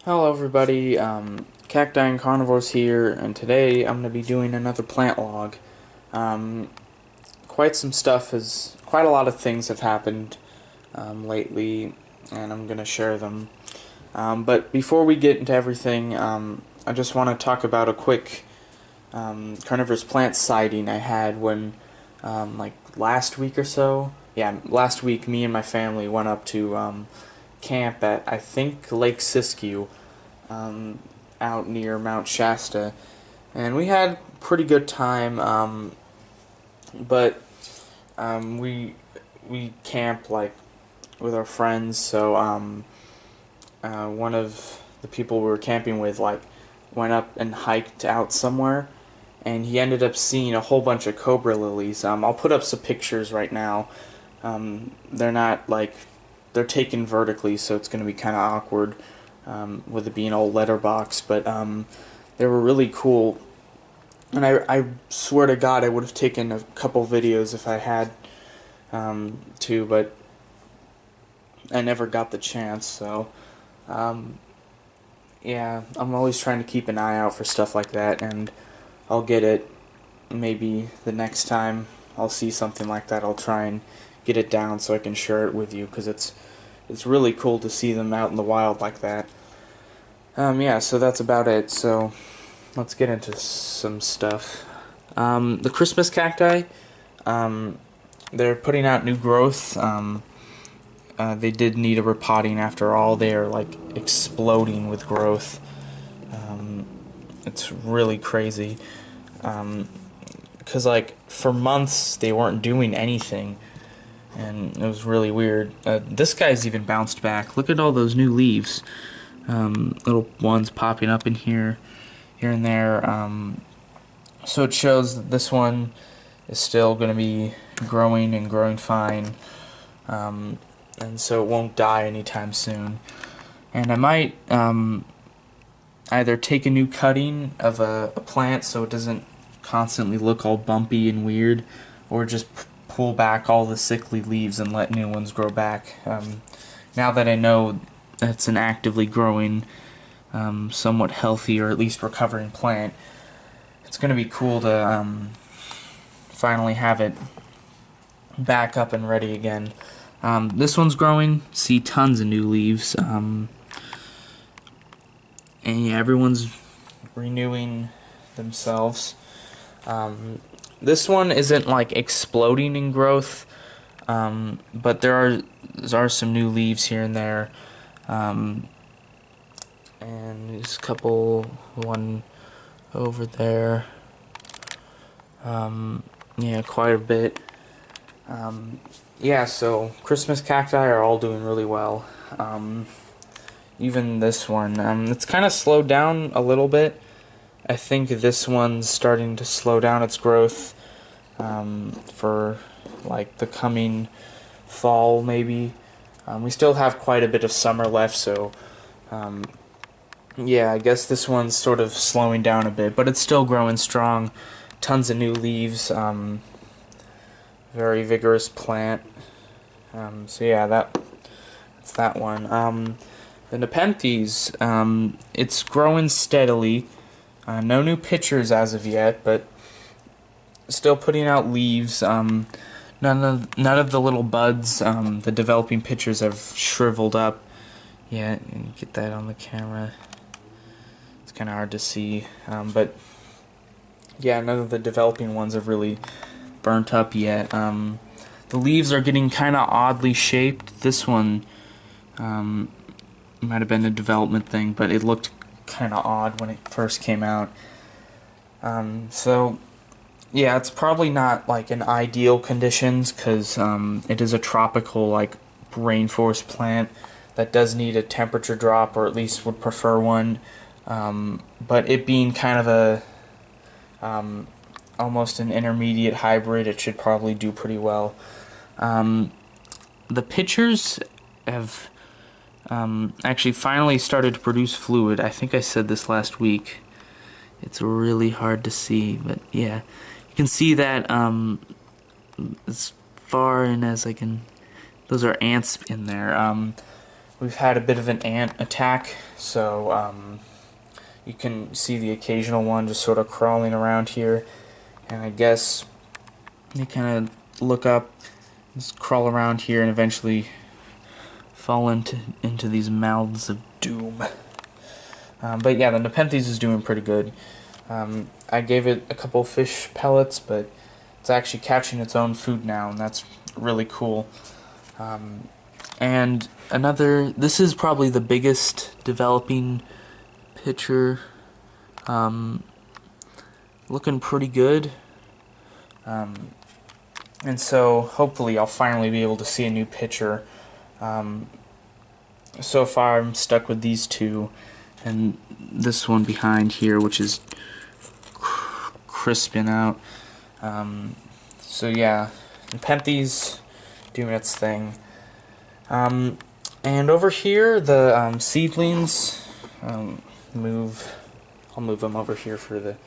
Hello everybody, Cacti and Carnivores here, and today I'm going to be doing another plant log. Quite a lot of things have happened lately, and I'm going to share them. But before we get into everything, I just want to talk about a quick carnivorous plant sighting I had when, like last week or so. Yeah, last week me and my family went up to camp at, I think, Lake Siskiyou, out near Mount Shasta, and we had a pretty good time. But we camped like with our friends, so one of the people we were camping with like went up and hiked out somewhere, and he ended up seeing a whole bunch of Cobra Lilies. I'll put up some pictures right now. They're not like they're taken vertically, so it's going to be kind of awkward with it being all letterbox, but they were really cool. And I swear to God, I would have taken a couple videos if I had to, but I never got the chance. So yeah, I'm always trying to keep an eye out for stuff like that, and I'll get it. Maybe the next time I'll see something like that, I'll try and get it down so I can share it with you, because it's really cool to see them out in the wild like that. Yeah, so that's about it. So let's get into some stuff. The Christmas cacti, they're putting out new growth. They did need a repotting after all. They are like exploding with growth. It's really crazy. Because like for months they weren't doing anything, and it was really weird. This guy's even bounced back. Look at all those new leaves. Little ones popping up in here and there. So it shows that this one is still going to be growing and growing fine, and so it won't die anytime soon. And I might either take a new cutting of a plant so it doesn't constantly look all bumpy and weird, or just pull back all the sickly leaves and let new ones grow back. Now that I know that's an actively growing, somewhat healthy, or at least recovering plant, it's going to be cool to finally have it back up and ready again. This one's growing, see tons of new leaves, and yeah, everyone's renewing themselves. This one isn't like exploding in growth, but there are some new leaves here and there. And there's a couple, one over there. Yeah, quite a bit. Yeah, so Christmas cacti are all doing really well. Even this one, it's kind of slowed down a little bit. I think this one's starting to slow down its growth for like the coming fall, maybe. We still have quite a bit of summer left, so yeah, I guess this one's sort of slowing down a bit, but it's still growing strong. Tons of new leaves. Very vigorous plant. So yeah, that's that one. The Nepenthes, it's growing steadily. No new pictures as of yet, but still putting out leaves. None of the little buds, the developing pitchers have shriveled up. Yeah, and get that on the camera. It's kind of hard to see, but yeah, none of the developing ones have really burnt up yet. The leaves are getting kind of oddly shaped. This one might have been a development thing, but it looked kind of odd when it first came out. So yeah, it's probably not like in ideal conditions, because it is a tropical, like, rainforest plant that does need a temperature drop, or at least would prefer one. But it being kind of a almost an intermediate hybrid, it should probably do pretty well. The pitchers have actually finally started to produce fluid. I think I said this last week. It's really hard to see, but yeah. You can see that as far in as I can. Those are ants in there. we've had a bit of an ant attack, so you can see the occasional one just sort of crawling around here, and I guess they kind of look up, just crawl around here, and eventually fall into these mouths of doom. But yeah, the Nepenthes is doing pretty good. I gave it a couple fish pellets, but it's actually catching its own food now, and that's really cool. And this is probably the biggest developing picture. Looking pretty good. And so hopefully I'll finally be able to see a new picture. So far I'm stuck with these two, and this one behind here, which is crisping out. So yeah, Nepenthes doing its thing. And over here, the seedlings, I'll move them over here for the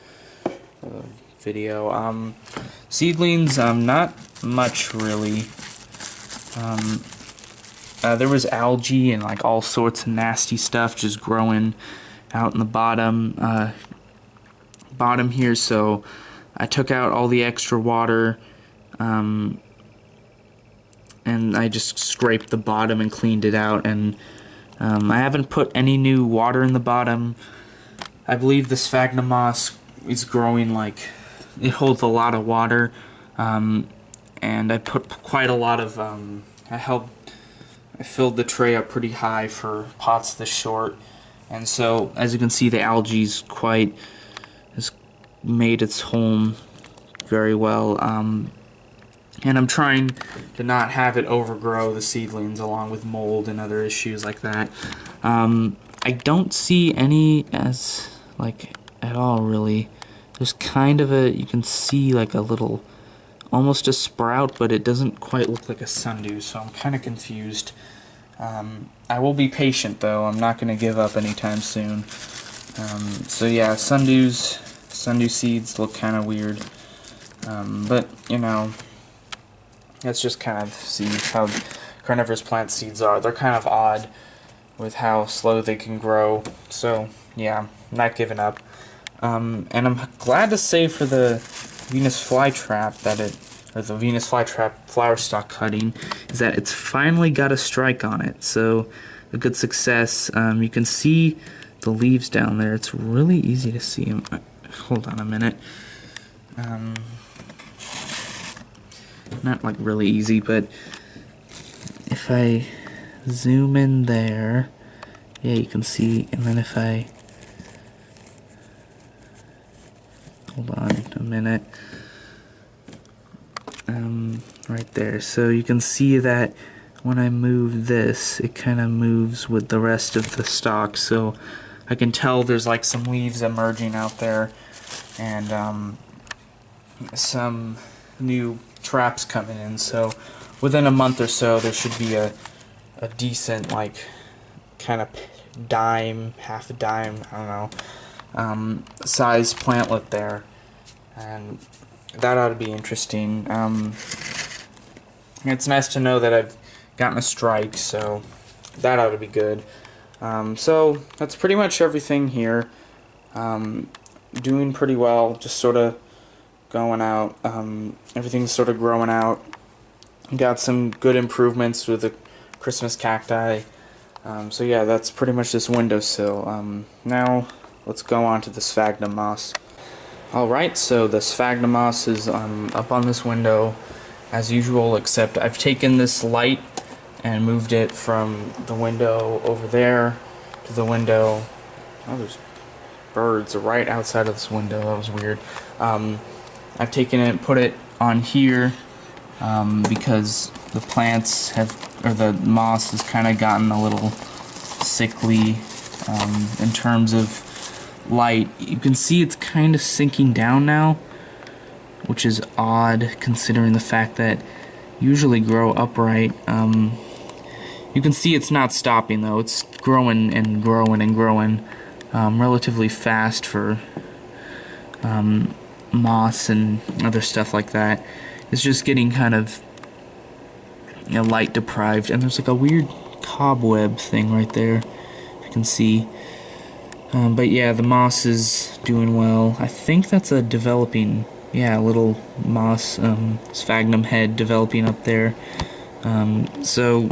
video. Seedlings, not much really. There was algae and like all sorts of nasty stuff just growing out in the bottom here, so I took out all the extra water, and I just scraped the bottom and cleaned it out, and I haven't put any new water in the bottom. I believe the Sphagnum Moss is growing like it holds a lot of water, and I put quite a lot of I filled the tray up pretty high for pots this short, and so as you can see, the algae's has made its home very well, and I'm trying to not have it overgrow the seedlings along with mold and other issues like that. I don't see any at all really. There's kind of you can see like a little, almost a sprout, but it doesn't quite look like a sundew, so I'm kind of confused. I will be patient though, I'm not going to give up anytime soon. So yeah, sundew seeds look kind of weird, but you know, let's just kind of see how carnivorous plant seeds are. They're kind of odd with how slow they can grow, so yeah, not giving up. And I'm glad to say for the Venus Flytrap the Venus Flytrap flower stalk cutting, is that it's finally got a strike on it, so a good success. You can see the leaves down there. It's really easy to see them. Hold on a minute. Not like really easy, but if I zoom in there, yeah, you can see, and then if I hold on a minute, right there, so you can see that when I move this, it kind of moves with the rest of the stalk, so I can tell there's like some leaves emerging out there, and some new traps coming in, so within a month or so there should be a decent, like, kind of dime, half a dime, I don't know, size plantlet there, and that ought to be interesting. It's nice to know that I've gotten a strike, so that ought to be good. So that's pretty much everything here. Doing pretty well, just sort of going out. Everything's sort of growing out. Got some good improvements with the Christmas cacti. So yeah, that's pretty much this windowsill. Now let's go on to the Sphagnum Moss. Alright, so the Sphagnum Moss is up on this window as usual, except I've taken this light and moved it from the window over there to the window. Oh, there's birds right outside of this window. That was weird. I've taken it and put it on here because the plants or the moss has kind of gotten a little sickly in terms of light. You can see it's kind of sinking down now, which is odd considering the fact that usually grow upright. You can see it's not stopping though. It's growing and growing and growing relatively fast for moss and other stuff like that. It's just getting kind of light deprived, and there's like a weird cobweb thing right there, if you can see. But yeah, the moss is doing well. I think that's a developing, yeah, little moss, sphagnum head developing up there. So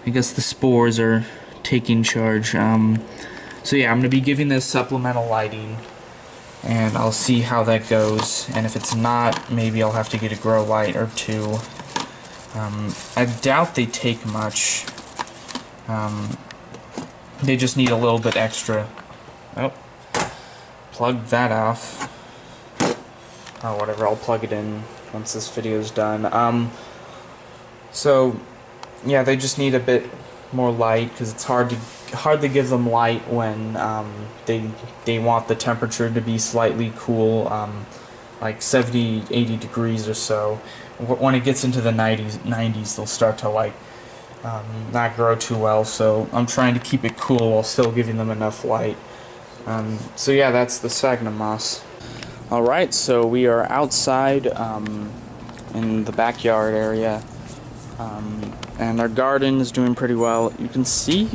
I guess the spores are taking charge. So yeah, I'm going to be giving this supplemental lighting, and I'll see how that goes. And if it's not, maybe I'll have to get a grow light or two. I doubt they take much. They just need a little bit extra. Oh, plug that off. Oh, whatever, I'll plug it in once this video's done. So, yeah, they just need a bit more light, because it's hard to give them light when they want the temperature to be slightly cool, like 70, 80 degrees or so. When it gets into the 90s, they'll start to like not grow too well. So I'm trying to keep it cool while still giving them enough light. So yeah, that's the sphagnum moss. Alright, so we are outside in the backyard area, and our garden is doing pretty well. You can see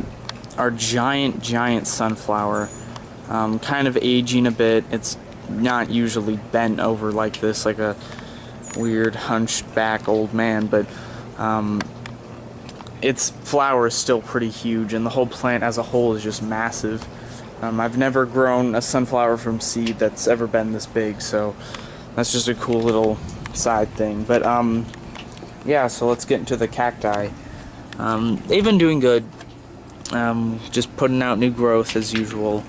our giant sunflower kind of aging a bit. It's not usually bent over like this, like a weird hunchback old man, but its flower is still pretty huge, and the whole plant as a whole is just massive. I've never grown a sunflower from seed that's ever been this big, so that's just a cool little side thing. But yeah, so let's get into the cacti. They've been doing good, just putting out new growth as usual.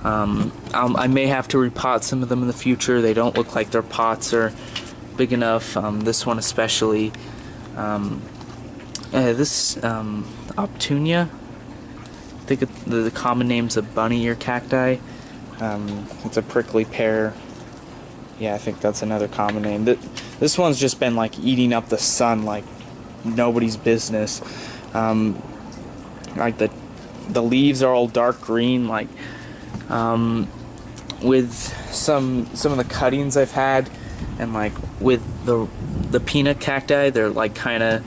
I may have to repot some of them in the future. They don't look like their pots are big enough. This one especially. This Optunia, I think the common name's a bunny ear cacti. It's a prickly pear. Yeah, I think that's another common name. This one's just been like eating up the sun like nobody's business. Like the leaves are all dark green, like with some of the cuttings I've had, and like with the peanut cacti, they're like kind of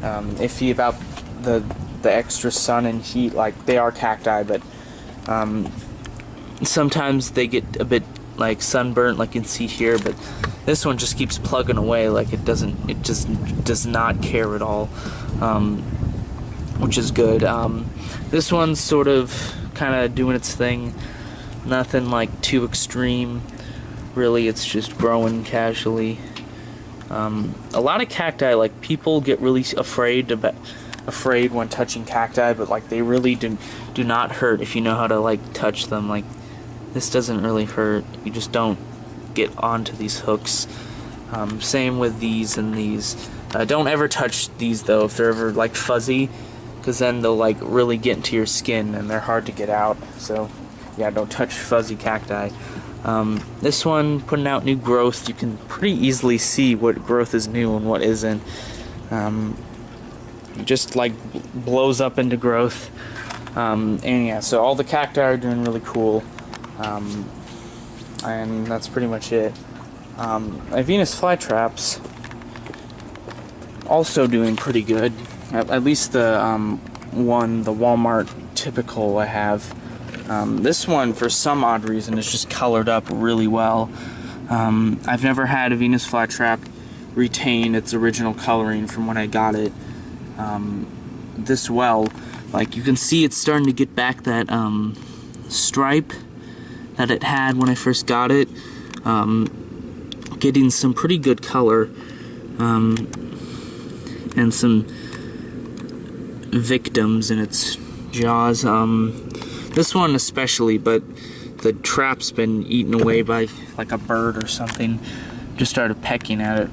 iffy about the extra sun and heat. Like, they are cacti, but sometimes they get a bit like sunburnt, like you can see here, but this one just keeps plugging away, like it just does not care at all, which is good. This one's sort of kind of doing its thing, nothing like too extreme really. It's just growing casually. A lot of cacti, like, people get really afraid when touching cacti, but like they really do not hurt if you know how to like touch them. Like, this doesn't really hurt. You just don't get onto these hooks. Same with these and these. Don't ever touch these though if they're ever like fuzzy, because then they'll like really get into your skin and they're hard to get out. So yeah, don't touch fuzzy cacti. This one putting out new growth. You can pretty easily see what growth is new and what isn't. Just like blows up into growth. And yeah, so all the cacti are doing really cool. And that's pretty much it. Venus flytraps also doing pretty good. At least the one, the Walmart typical I have. This one, for some odd reason, is just colored up really well. I've never had a Venus flytrap retain its original coloring from when I got it this well. Like, you can see it's starting to get back that stripe that it had when I first got it. Getting some pretty good color, and some victims in its jaws. This one especially, but the trap's been eaten away by like a bird or something. Just started pecking at it.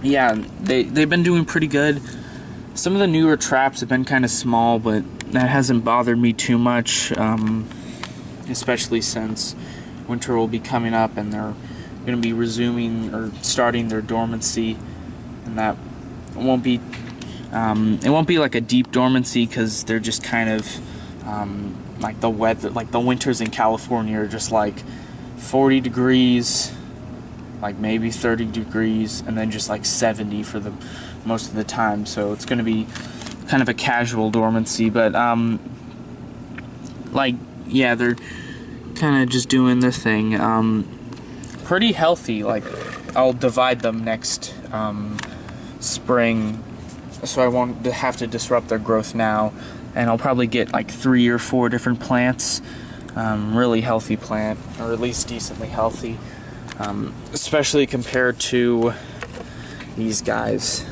Yeah, they've been doing pretty good. Some of the newer traps have been kind of small, but that hasn't bothered me too much, especially since winter will be coming up and they're going to be resuming or starting their dormancy, and that won't be it won't be like a deep dormancy, because they're just kind of like the weather, like the winters in California are just like 40 degrees, like maybe 30 degrees, and then just like 70 for most of the time, so it's going to be kind of a casual dormancy. But like, yeah, they're kind of just doing their thing. Pretty healthy. Like, I'll divide them next spring, so I won't have to disrupt their growth now, and I'll probably get like 3 or 4 different plants. Really healthy plant, or at least decently healthy, especially compared to these guys.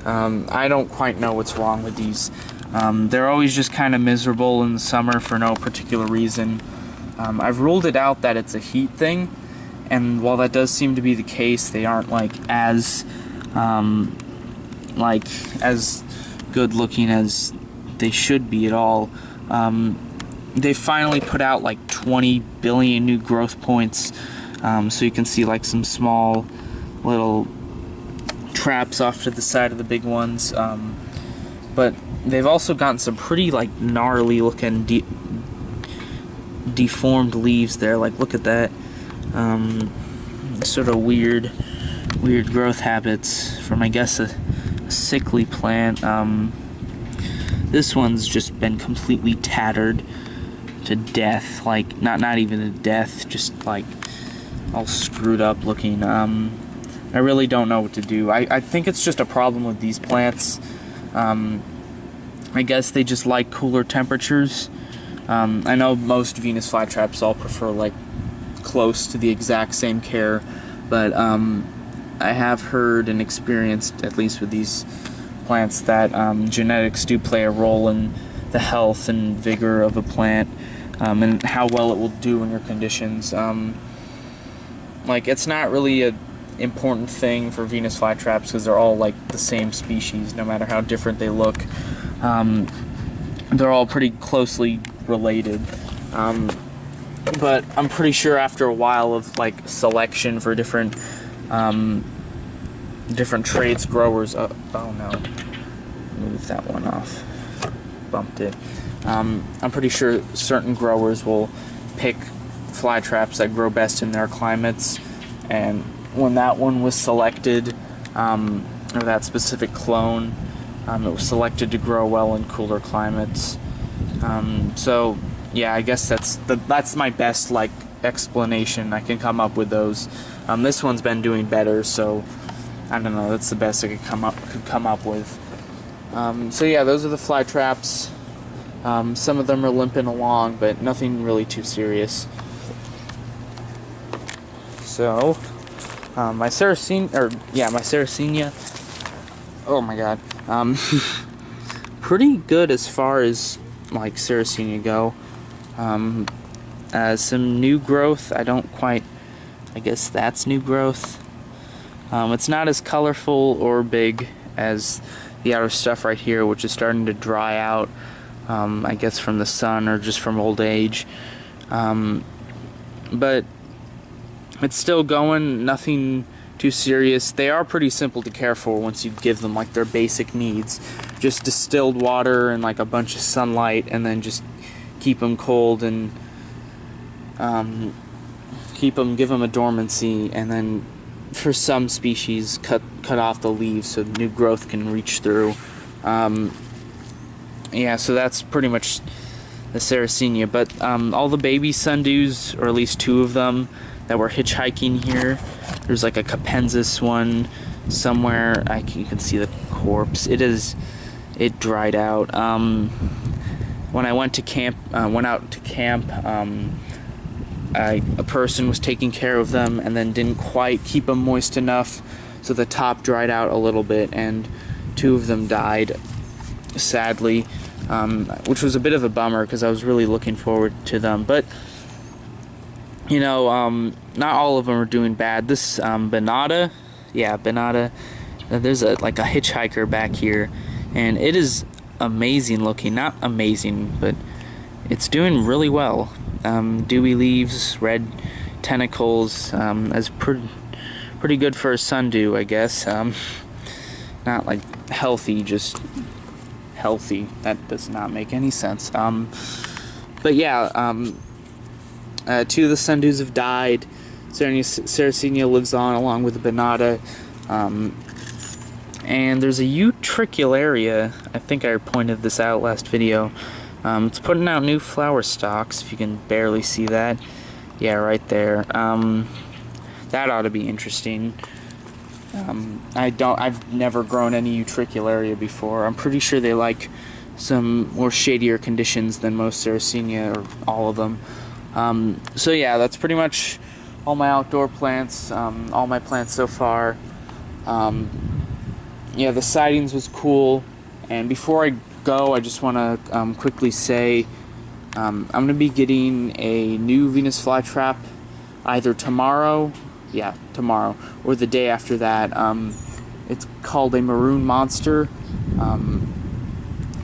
I don't quite know what's wrong with these. They're always just kind of miserable in the summer for no particular reason. I've ruled it out that it's a heat thing, and while that does seem to be the case, they aren't like as good looking as they should be at all. They finally put out like 20 billion new growth points, so you can see like some small little traps off to the side of the big ones, but they've also gotten some pretty like gnarly looking deformed leaves there. Like, look at that. Sort of weird growth habits from, I guess, a sickly plant. This one's just been completely tattered to death, like not even to death, just like all screwed up looking. I really don't know what to do. I think it's just a problem with these plants. I guess they just like cooler temperatures. I know most Venus flytraps all prefer like close to the exact same care, but I have heard and experienced, at least with these plants, that genetics do play a role in the health and vigor of a plant, and how well it will do in your conditions. Like, it's not really a important thing for Venus flytraps because they're all like the same species, no matter how different they look. They're all pretty closely related. But I'm pretty sure after a while of like selection for different traits, growers. Oh no, move that one off. Bumped it. I'm pretty sure certain growers will pick flytraps that grow best in their climates, and when that one was selected, or that specific clone, it was selected to grow well in cooler climates. So yeah, I guess that's my best like explanation I can come up with those. This one's been doing better, so I don't know. That's the best I could come up with. So yeah, those are the flytraps. Some of them are limping along, but nothing really too serious. So my Sarracenia. Oh my god. Pretty good as far as like Sarracenia go. Some new growth. I guess that's new growth. It's not as colorful or big as the outer stuff right here, which is starting to dry out, I guess from the sun or just from old age. But it's still going, nothing too serious. They are pretty simple to care for once you give them like their basic needs. Just distilled water and like a bunch of sunlight, and then just keep them cold and give them a dormancy, and then for some species cut off the leaves so new growth can reach through. Yeah, so that's pretty much the Sarracenia. But all the baby sundews, or at least 2 of them that were hitchhiking here. There's like a capensis one somewhere. You can see the corpse. It dried out. When I went out to camp, a person was taking care of them and then didn't quite keep them moist enough, so the top dried out a little bit, and 2 of them died, sadly, which was a bit of a bummer because I was really looking forward to them. But you know, not all of them are doing bad. This Benata, there's a hitchhiker back here, and it is amazing looking. Not amazing, but it's doing really well. Dewy leaves, red tentacles, as pretty good for a sundew, I guess. Not like healthy, just healthy. That does not make any sense. But yeah, 2 of the sundews have died. Sarracenia lives on along with the Benata. and there's a Utricularia. I think I pointed this out last video. It's putting out new flower stalks, if you can barely see that. Yeah, right there. That ought to be interesting. I've never grown any Utricularia before. I'm pretty sure they like some more shadier conditions than most Sarracenia, or all of them. So yeah, that's pretty much all my outdoor plants, all my plants so far. Yeah, the sightings was cool, and before I go, I just want to quickly say I'm going to be getting a new Venus flytrap either tomorrow, or the day after that. It's called a Maroon Monster.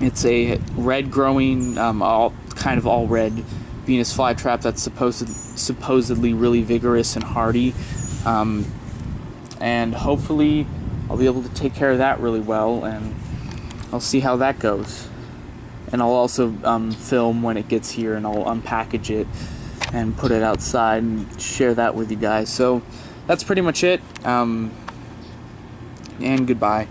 It's a red growing, all red Venus flytrap that's supposedly really vigorous and hardy, and hopefully I'll be able to take care of that really well, and I'll see how that goes. And I'll also film when it gets here, and I'll unpackage it and put it outside and share that with you guys. So that's pretty much it, and goodbye.